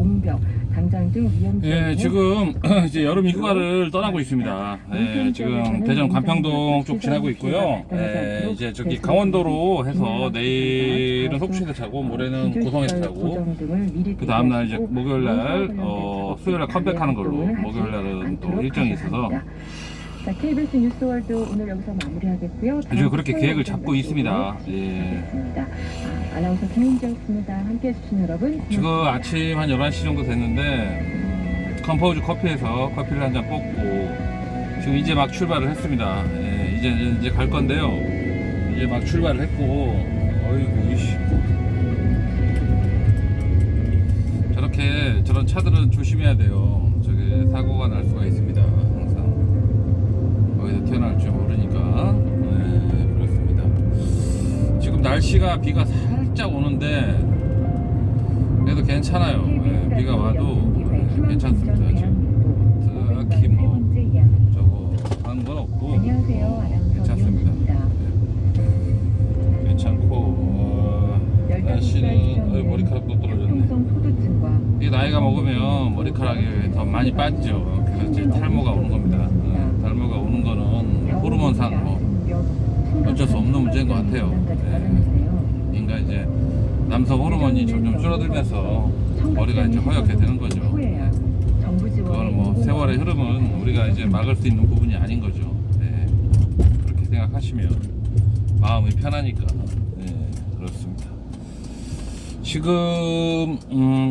옹벽, 당장 등 위험 예, 지금 이제 여름 휴가를 떠나고 있습니다. 예, 지금 대전 관평동 쪽 지나고 있고요. 예, 이제 저기 강원도로 해서 내일은 속초에서 자고 모레는 고성에서 자고 그 다음날 이제 목요일날 수요일날 컴백하는 걸로 목요일날은 또 일정이 있어서 자, KBS 뉴스월드 오늘 여기서 마무리하겠고요. 아주 그렇게 계획을 잡고 있습니다. 예. 아나운서 김민지였습니다. 함께해 주신 여러분 지금 아침 한 11시 정도 됐는데 컴포즈 커피에서 커피를 한 잔 뽑고 지금 이제 막 출발을 했습니다. 예, 이제 갈 건데요. 이제 막 출발을 했고 어이구 이씨. 저런 차들은 조심해야 돼요. 저게 사고가 날 수가 있습니다. 항상 어디서 튀어나올지 모르니까. 네, 그렇습니다. 지금 날씨가 비가 살짝 오는데 그래도 괜찮아요. 네, 비가 와도 괜찮습니다. 지금 특히 뭐 저거 하는 건 없고 괜찮습니다. 괜찮고 날씨는 머리카락도 떨어졌네. 이 나이가 먹으면 머리카락이 더 많이 빠지죠. 그래서 이제 탈모가 오는 겁니다. 탈모가 오는 거는 호르몬상 뭐 어쩔 수 없는 문제인 것 같아요. 그러니까 이제 남성 호르몬이 점점 줄어들면서 머리가 이제 허옇게 되는 거죠. 그거는 뭐 세월의 흐름은 우리가 이제 막을 수 있는 부분이 아닌 거죠. 네. 그렇게 생각하시면 마음이 편하니까. 네, 그렇습니다. 지금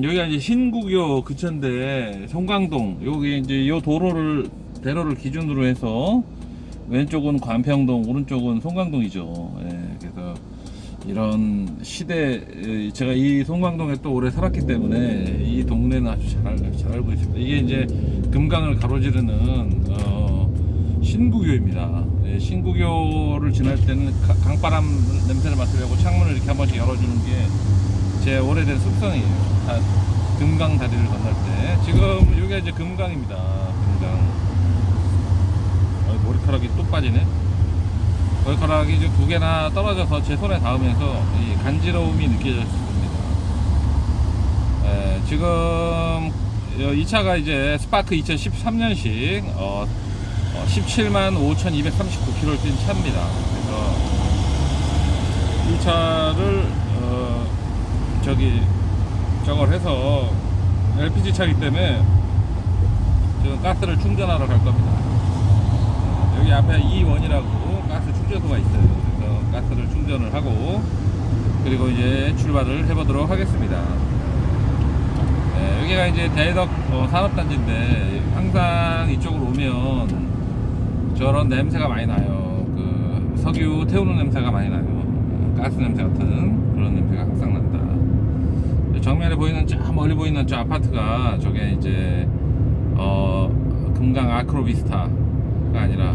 여기가 이제 신국요 근처인데 송강동 여기 이제 요 대로를 기준으로 해서 왼쪽은 관평동, 오른쪽은 송강동이죠. 예, 그래서 이런 시대 제가 이 송강동에 또 오래 살았기 때문에 이 동네는 아주 잘 알고 있습니다. 이게 이제 금강을 가로지르는 신국요입니다. 예, 신국요를 지날 때는 강바람 냄새를 맡으려고 창문을 이렇게 한 번씩 열어주는 게 제 오래된 습성이에요. 금강 다리를 건널 때. 지금 여기가 이제 금강입니다. 금강. 머리카락이 또 빠지네. 머리카락이 이제 두 개나 떨어져서 제 손에 닿으면서 이 간지러움이 느껴졌습니다. 지금 이 차가 이제 스파크 2013년식 17만 5,239km를 뛴 차입니다. 그래서 이 차를 저걸 해서 LPG 차이기 때문에 지금 가스를 충전하러 갈 겁니다. 여기 앞에 E1이라고 가스 충전소가 있어요. 그래서 가스를 충전을 하고 그리고 이제 출발을 해보도록 하겠습니다. 네, 여기가 이제 대덕 산업단지인데 항상 이쪽으로 오면 저런 냄새가 많이 나요. 그 석유 태우는 냄새가 많이 나요. 가스 냄새 같은 그런 냄새가 항상 난다. 정면에 보이는 저 멀리 보이는 저 아파트가 저게 이제 금강 아크로비스타가 아니라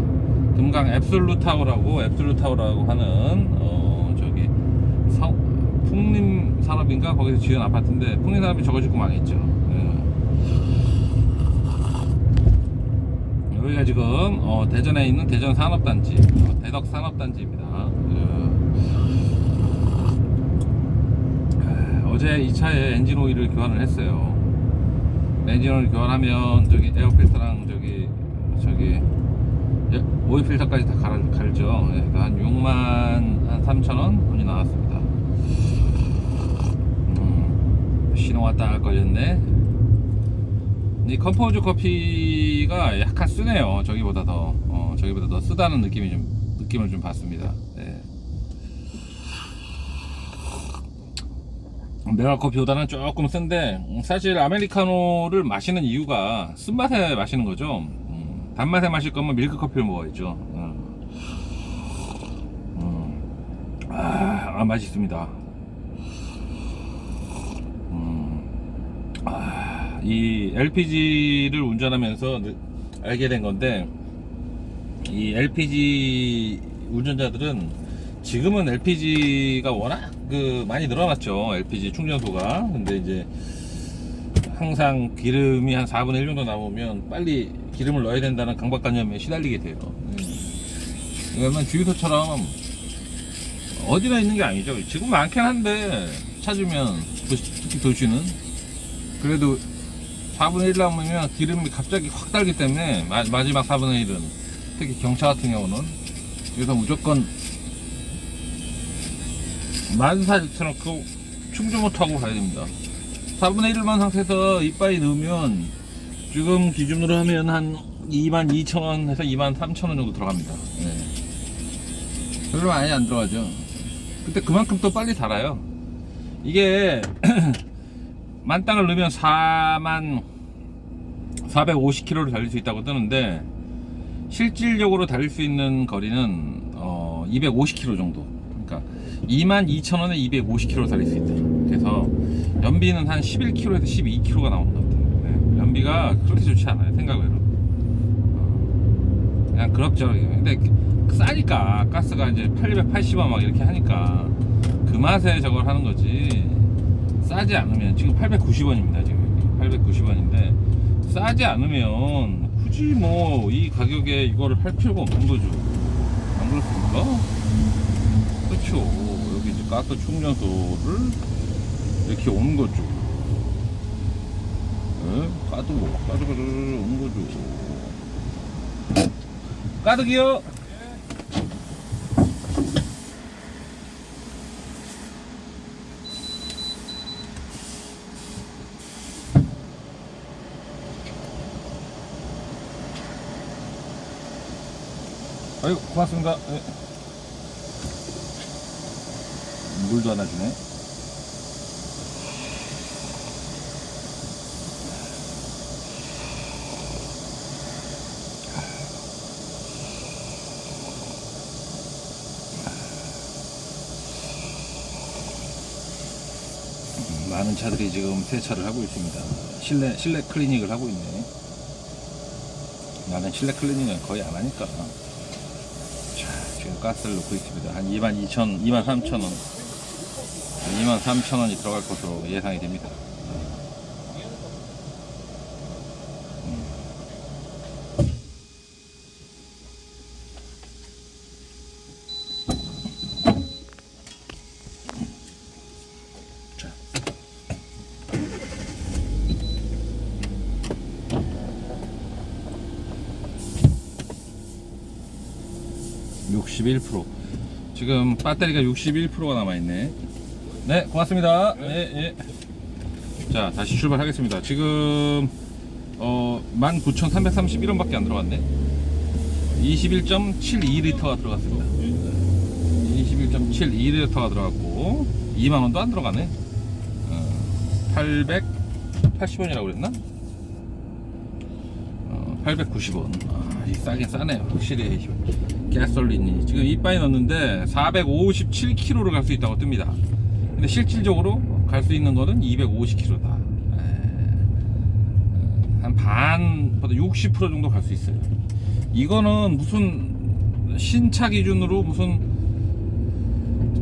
금강 앱솔루타워라고 하는 저기 풍림 산업인가 거기서 지은 아파트인데 풍림 산업이 저거 짓고 망했죠. 여기가 지금 대전에 있는 대전 산업단지 대덕 산업단지입니다. 어제 이 차에 엔진 오일을 교환을 했어요. 엔진 오일 교환하면 저기 에어필터랑 저기 오일 필터까지 다 갈죠. 한 6만 3,000원 돈이 나왔습니다. 신호가 딱 걸렸네. 이 컴포즈 커피가 약간 쓰네요. 저기보다 더 쓰다는 느낌을 좀 받습니다. 네. 메가커피보다는 조금 쓴데 사실 아메리카노를 마시는 이유가 쓴맛에 마시는 거죠. 단맛에 마실 거면 밀크커피를 먹어야죠. 맛있습니다. 이 LPG를 운전하면서 알게 된 건데 이 LPG 운전자들은 지금은 LPG가 워낙 많이 늘어났죠. LPG 충전소가. 근데 이제 항상 기름이 한 4분의 1 정도 남으면 빨리 기름을 넣어야 된다는 강박관념에 시달리게 돼요. 그러면 주유소처럼 어디나 있는 게 아니죠. 지금 많긴 한데 찾으면 특히 도시는 그래도 4분의 1 남으면 기름이 갑자기 확 달기 때문에 마지막 4분의 1은 특히 경차 같은 경우는 그래서 무조건 만사 제쳐놓고 충전 못하고 가야 됩니다. 4분의 1만 상태에서 이빠이 넣으면 지금 기준으로 하면 한 22,000원에서 23,000원 정도 들어갑니다. 네. 별로 많이 안 들어가죠. 근데 그만큼 또 빨리 달아요. 이게 만땅을 넣으면 450km를 달릴 수 있다고 뜨는데 실질적으로 달릴 수 있는 거리는 250km 정도. 그러니까 22,000원에 250km 달릴 수 있다. 그래서 연비는 한 11km에서 12km가 나오는 것 같아요. 네. 연비가 그렇게 좋지 않아요, 생각외로. 그냥 그럭저럭. 근데 싸니까 가스가 이제 880원 막 이렇게 하니까 그 맛에 저걸 하는 거지. 싸지 않으면 지금 890원입니다. 지금 890원인데 싸지 않으면 굳이 뭐 이 가격에 이거를 할 필요가 없는 거죠. 안 그렇습니까? 그렇죠. 여기 이제 가스 충전소를 이렇게 오는 거죠. 네? 가득 오는 거죠. 가득이요. 아이고 고맙습니다. 네. 물도 하나 주네. 많은 차들이 지금 세차를 하고 있습니다. 실내 클리닉을 하고 있네. 나는 실내 클리닉은 거의 안 하니까. 자, 지금 가스를 넣고 있습니다. 한 23,000원 23,000원이 들어갈 것으로 예상이 됩니다. 61%. 지금 배터리가 61%가 남아있네. 네, 고맙습니다. 예. 자, 다시 출발하겠습니다. 지금 19,331원밖에 안 들어갔네. 21.72L가 들어갔습니다. 21.72L가 들어갔고 2만원도 안 들어가네. 880원이라고 그랬나? 890원. 싸긴 싸네요. 확실히 가솔린이 지금 이빠이 넣었는데 457km를 갈 수 있다고 뜹니다. 근데 실질적으로 갈 수 있는 거는 250km다. 한 반보다 60% 정도 갈 수 있어요. 이거는 무슨 신차 기준으로 무슨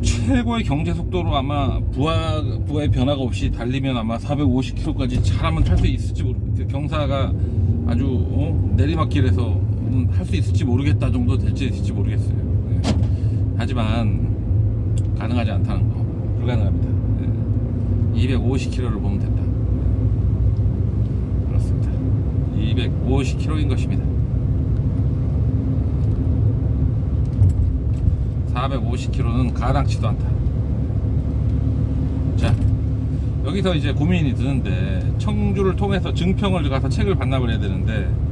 최고의 경제 속도로 아마 부하의 변화가 없이 달리면 아마 450km까지 잘하면 탈 수 있을지 모르겠어요. 경사가 아주 내리막길에서 할 수 있을지 모르겠다 정도 될지 모르겠어요. 네. 하지만 가능하지 않다는 거, 불가능합니다. 네. 250km를 보면 된다. 네. 그렇습니다. 250km인 것입니다. 450km는 가당치도 않다. 자, 여기서 이제 고민이 드는데 청주를 통해서 증평을 가서 책을 반납을 해야 되는데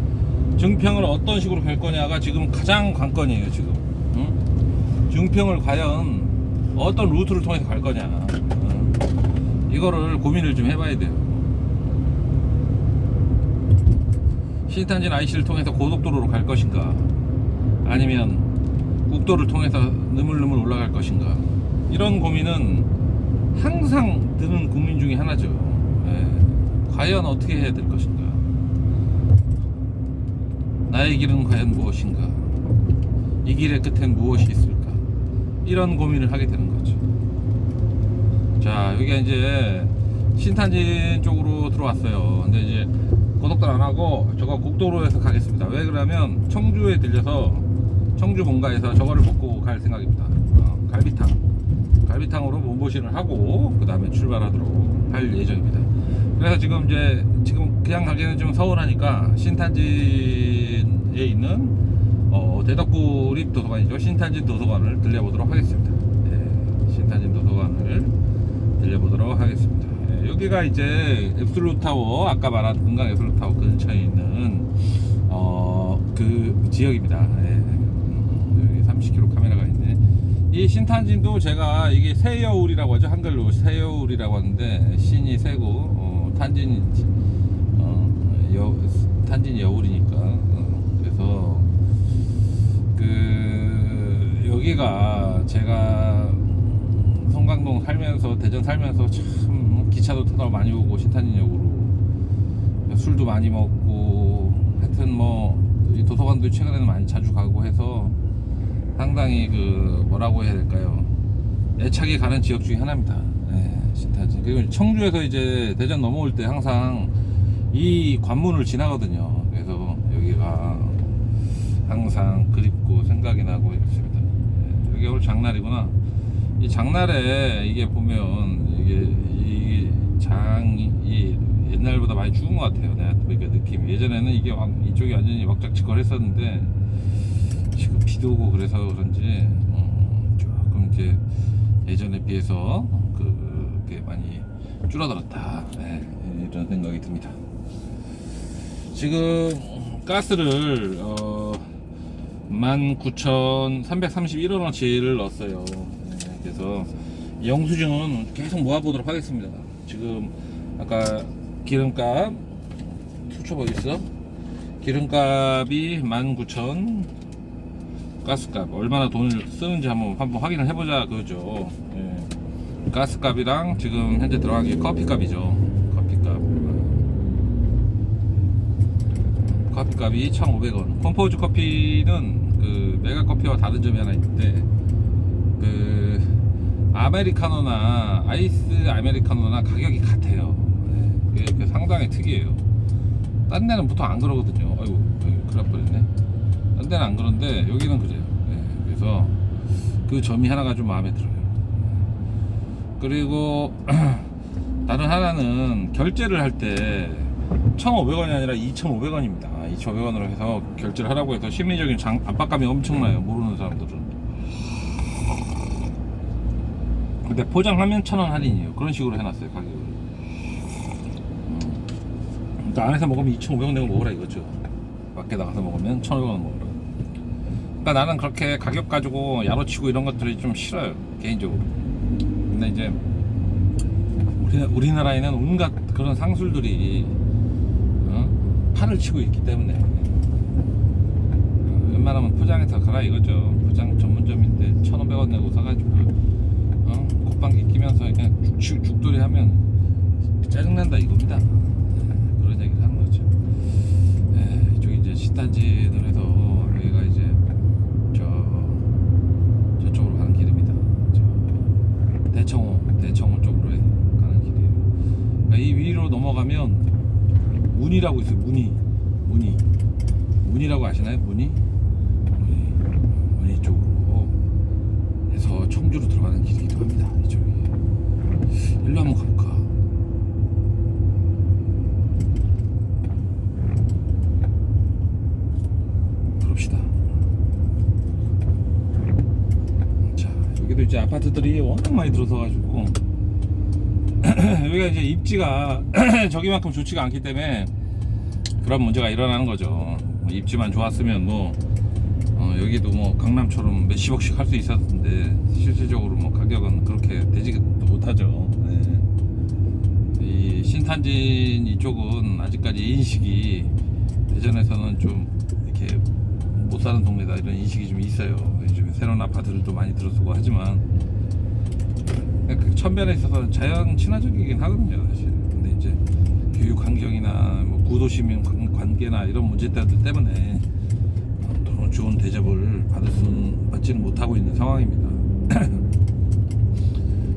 증평을 어떤 식으로 갈 거냐가 지금 가장 관건이에요. 지금 증평을 과연 어떤 루트를 통해서 갈 거냐, 이거를 고민을 좀 해봐야 돼요. 신탄진 IC를 통해서 고속도로로 갈 것인가, 아니면 국도를 통해서 느물느물 올라갈 것인가, 이런 고민은 항상 드는 고민 중에 하나죠. 과연 어떻게 해야 될 것인가, 나의 길은 과연 무엇인가, 이 길의 끝엔 무엇이 있을까, 이런 고민을 하게 되는 거죠. 자, 여기가 이제 신탄진 쪽으로 들어왔어요. 근데 이제 고속도로 안 하고 저거 국도로에서 가겠습니다. 왜 그러냐면 청주에 들려서 청주 본가에서 저거를 먹고 갈 생각입니다. 갈비탕으로 몸보신을 하고 그 다음에 출발하도록 할 예정입니다. 그래서 지금 그냥 가기에는 좀 서운하니까 신탄진에 있는 대덕구립 도서관이죠. 신탄진 도서관을 들려보도록 하겠습니다. 신탄진 도서관을 들려보도록 하겠습니다. 여기가 이제 앱솔루타워, 아까 말한 금강 앱솔루타워 근처에 있는 그 지역입니다. 여기 30km 카메라가 있네. 이 신탄진도 제가 이게 새여울이라고 하죠. 한글로 새여울이라고 하는데 신이 새고 탄진 여울이니까 그래서 여기가 제가 성강동 살면서 대전 살면서 참 기차도 타다 많이 오고 신탄진역으로 술도 많이 먹고 하여튼 이 도서관도 최근에는 많이 자주 가고 해서 상당히 뭐라고 해야 될까요? 애착이 가는 지역 중에 하나입니다. 신탄진. 그리고 청주에서 이제 대전 넘어올 때 항상 이 관문을 지나거든요. 그래서 여기가 항상 그립고 생각이 나고 있습니다. 여기 오늘 장날이구나. 이 장날에 이게 보면 이게 장이 옛날보다 많이 죽은 것 같아요. 내가 보니까 느낌이. 예전에는 이게 이쪽이 완전히 wak작지껄했었는데 지금 비도 오고 그래서 그런지 조금 이제 예전에 비해서 그게 많이 줄어들었다. 이런 생각이 듭니다. 지금 가스를 19,331원어치를 넣었어요. 그래서 영수증은 계속 모아보도록 하겠습니다. 지금 아까 기름값 수첩 어디 있어? 기름값이 19,000, 가스값 얼마나 돈을 쓰는지 한번 확인을 해보자 그거죠. 가스값이랑 지금 현재 들어간 게 커피값이죠. 커피값이 1,500원. 컴포즈 커피는 그 메가 커피와 다른 점이 하나 있는데 아메리카노나 아이스 아메리카노나 가격이 같아요. 그게 상당히 특이해요. 딴 데는 보통 안 그러거든요. 아이고 큰일 날 뻔했네. 딴 데는 안 그런데 여기는 그래요. 그래서 그 점이 하나가 좀 마음에 들어요. 그리고 다른 하나는 결제를 할 때 1,500원이 아니라 2,500원입니다. 2,500원으로 해서 결제를 하라고 해서 심리적인 압박감이 엄청나요. 모르는 사람들은. 근데 포장하면 1,000원 할인이에요. 그런 식으로 해놨어요. 가격을. 그러니까 안에서 먹으면 2,500원 내고 먹으라 이거죠. 밖에 나가서 먹으면 1,500원 먹으라. 그러니까 나는 그렇게 가격 가지고 야로치고 이런 것들이 좀 싫어요. 개인적으로. 근데 이제 우리나라에는 온갖 그런 상술들이 판을 치고 있기 때문에 웬만하면 포장해서 가라 이거죠. 포장 전문점인데 1,500원 내고 사가지고 콧방귀 끼면서 그냥 죽돌이 하면 짜증난다 이겁니다. 그런 얘기를 하는 거죠. 이쪽이 이제 신탄진을 해서 여기가 이제 저쪽으로 가는 길입니다. 대청호 쪽으로 가는 길이에요. 그러니까 이 위로 넘어가면 문이라고 있어요. 문이라고 아시나요? 문이 쪽으로 해서 청주로 들어가는 길이기도 합니다. 이쪽이. 일로 한번 가볼까? 그럽시다. 자, 여기도 이제 아파트들이 워낙 많이 들어서가지고 여기가 이제 입지가 저기만큼 좋지가 않기 때문에 그런 문제가 일어나는 거죠. 입지만 좋았으면 여기도 강남처럼 몇십억씩 할 수 있었는데 실질적으로 가격은 그렇게 되지 못하죠. 이 신탄진 이쪽은 아직까지 인식이 대전에서는 좀 이렇게 못 사는 동네다 이런 인식이 좀 있어요. 요즘에 새로운 아파트들도 많이 들어서고 하지만 그 천변에 있어서 자연 친화적이긴 하거든요, 사실. 근데 이제 교육 환경이나 구도시민 관계나 이런 문제들 때문에 더 좋은 대접을 받지는 못하고 있는 상황입니다.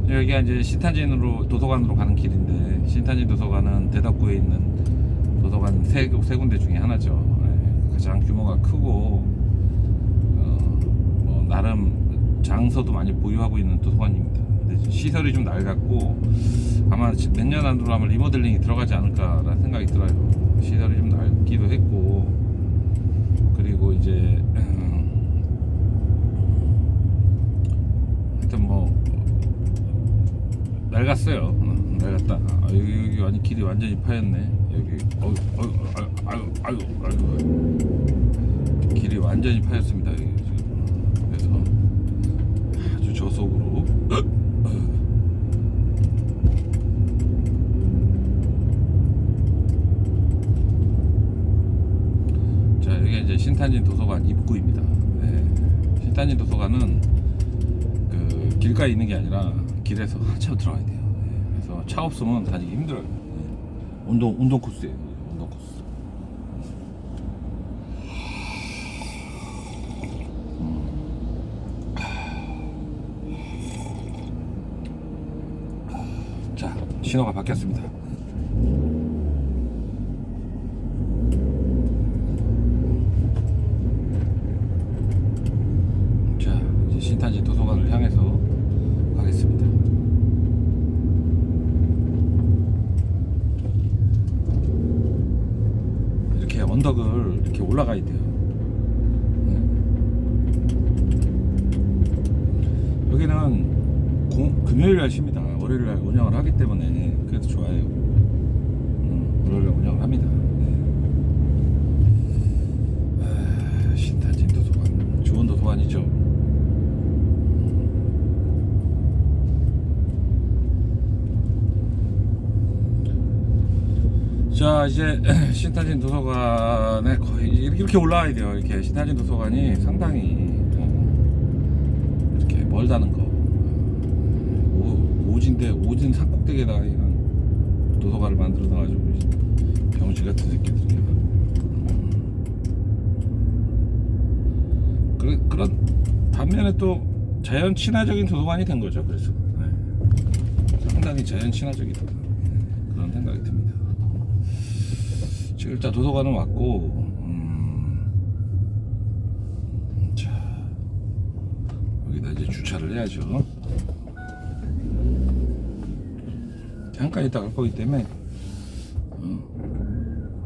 여기가 이제 신탄진으로 도서관으로 가는 길인데 신탄진 도서관은 대덕구에 있는 도서관 세 군데 중에 하나죠. 가장 규모가 크고 나름 장서도 많이 보유하고 있는 도서관입니다. 근데 시설이 좀 낡았고 아마 몇 년 안으로 아마 리모델링이 들어가지 않을까라는 생각이 들어요. 시설이 좀 낡기도 했고, 그리고 이제 하여튼 뭐 낡았어요. 낡았다. 여기 완전 길이 완전히 파였네. 여기 아유 길이 완전히 파였습니다. 여기 지금. 그래서 아주 저속으로 자, 여기가 이제 신탄진 도서관 입구입니다. 네. 신탄진 도서관은 그 길가에 있는 게 아니라 길에서 한참 들어가야 돼요. 네. 그래서 차 없으면 다니기 힘들어요. 네. 운동 코스예요. 운동 코스. 자, 신호가 바뀌었습니다. 자, 이제 신탄진 도서관을 향해서 가겠습니다. 이렇게 언덕을 이렇게 올라가야 돼요. 네. 여기는 금요일 날 쉽니다. 월요일 날 운영을 하기 때문에 그래서 좋아요. 월요일 날 운영을 합니다. 네. 신탄진 도서관 좋은 도서관이죠. 자, 이제 신탄진 도서관에 거의 이렇게 올라와야 돼요. 이렇게 신탄진 도서관이 상당히 이렇게 멀다는 거. 오진 산꼭대기에다가 이런 도서관을 만들어 놔가지고 병실 같은 새끼들이. 그런 반면에 또 자연 친화적인 도서관이 된 거죠. 그래서 상당히 자연 친화적이다 그런 생각이 듭니다. 지금 일단 도서관은 왔고, 자, 여기다 이제 주차를 해야죠. 잠깐 있다 갈 거기 때문에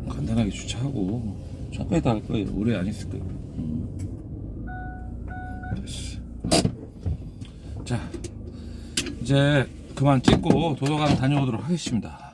간단하게 주차하고 잠깐 있다 갈 거예요. 오래 안 있을 거예요. 됐어. 자, 이제 그만 찍고 도서관 다녀오도록 하겠습니다.